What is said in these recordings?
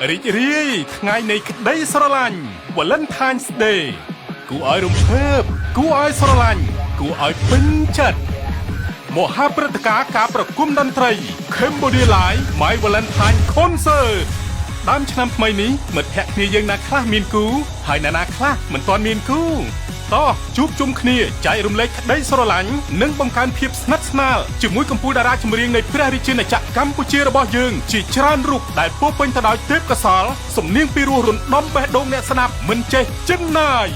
រីករាយថ្ងៃនៃក្តីស្រឡាញ់ Valentine's Day គួរឲ្យរំភើបគួរឲ្យស្រឡាញ់គួរឲ្យពេញចិត្តមហាព្រឹត្តិការណ៍ការប្រគំតន្ត្រី Cambodia Live My Valentine Concert ដើមឆ្នាំថ្មីនេះមិត្តភក្តិគ្នាយើងណាខ្លះមានគូហើយណាខ្លះមិនទាន់មានគូតោះជួបជុំគ្នាចែករំលែកក្តីស្រឡាញ់និងបង្កើនភាពស្និទ្ធស្នាលជាមួយកំពូលតារាចម្រៀងនៃព្រះរាជាណាចក្រកម្ពុជារបស់យើងជាច្រើនរូបដែលពោរពេញទៅដោយទេពកោសល្យសំនៀងពីរោះរំដំបេះដូងអ្នកស្ដាប់មិនចេះជិនណាយ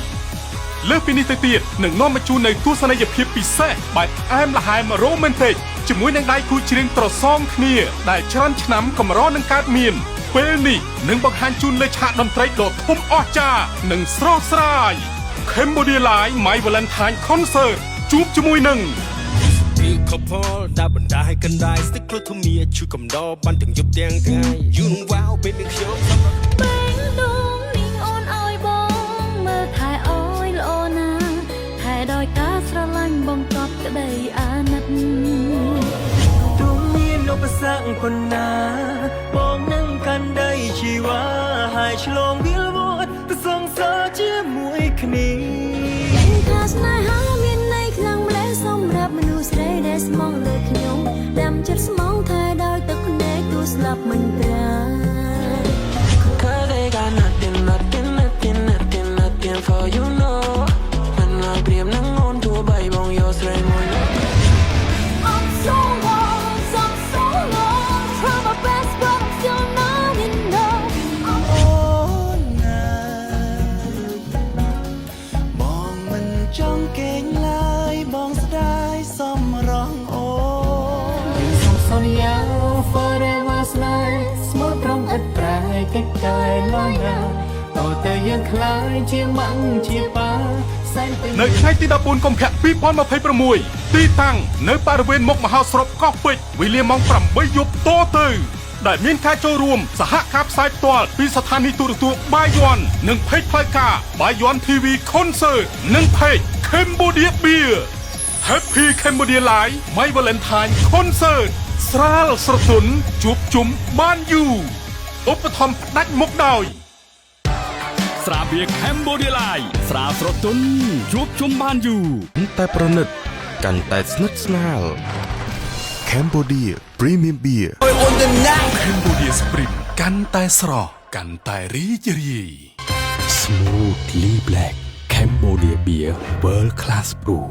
លើសពីនេះទៅទៀតនឹងនាំមកជូននៅទស្សនីយភាពពិសេសបែបផ្អែមល្ហែម Romantic ជាមួយនឹងដៃគូច្រៀងត្រសងគ្នាដែលច្រើនឆ្នាំកម្រនឹងកើតមានពេលនេះនឹងបង្ហាញជូនលើឆាកតន្ត្រីដ៏ធំអស្ចារ្យនិងស្រស់ស្រាយ Cambodia Live My Valentine Concert ជួបជាមួយនឹងពីខពលដាក់បណ្ដាឲ្យកណ្ដាយស្ទឹកព្រោះធម៌ជួយកំដរបានទាំងយប់ទាំងថ្ងៃយូរនឹងវ៉ាវពេលនេះខ្ញុំសម្រាប់បែងដងនេះអូនឲ្យបងមើលថែអើយល្អណាស់ថែដោយការស្រឡាញ់បងកប់ក្ដីអាណិតទោះមានឧបសគ្គប៉ុណ្ណាបងនឹងកាន់ដៃជីវ៉ាហើយឆ្លងវាលវត្តទៅសងសើជាមួយគ្នាថាស្នេហាមានន័យខ្លាំងម្ល៉េះសម្រាប់មនុស្សស្រីដែលស្មងលើខ្ញុំដាំចិត្តស្មងថែដោយទឹកភ្នែកទូស្លាប់មិនប្រាCause they got nothing, nothing, nothing, nothing, nothing for you know មិនឲ្យព្រៀមនឹងអូនទួបីបងយកស្រីមួយI'm so long, try my best but I'm still not enough អូនណាបងមិនចង់កេងឡើយបងស្ដាយសំរងអូនសំសន្យា forever slide ស្មោះត្រង់ឥតប្រែកិច្ចការឡើយណាតើតែយើងខ្លាយជាម៉ាំងជាប៉ានៅថ្ងៃទី14កុម្ភៈ2026ទីតាំងនៅបរិវេណមុខមហោស្រពកោះពេជ្រវេលាម៉ោង8យប់តទៅដែលមានការចូលរួមសហការផ្សាយផ្ទាល់ពីស្ថានីយទូរទស្សន៍បាយ័ននិងเพจផ្លូវការបាយ័ន TV Concert និងเพจ Cambodia Beer Happy Cambodia Live My Valentine Concert ស្រាលស្រទន់ជួបជុំបានយូរឧបត្ថម្ភផ្ដាច់មុខដោយស្រាបៀរ Cambodia Live ស្រាស្រទន់ជួបជុំបានយូរតែប្រណិតកាន់តែស្និទ្ធស្នាល Cambodia Premium Beer Cambodia Spring កាន់តែស្រស់កាន់តែរីករាយ Smoothly Black Cambodia Beer World Class Brew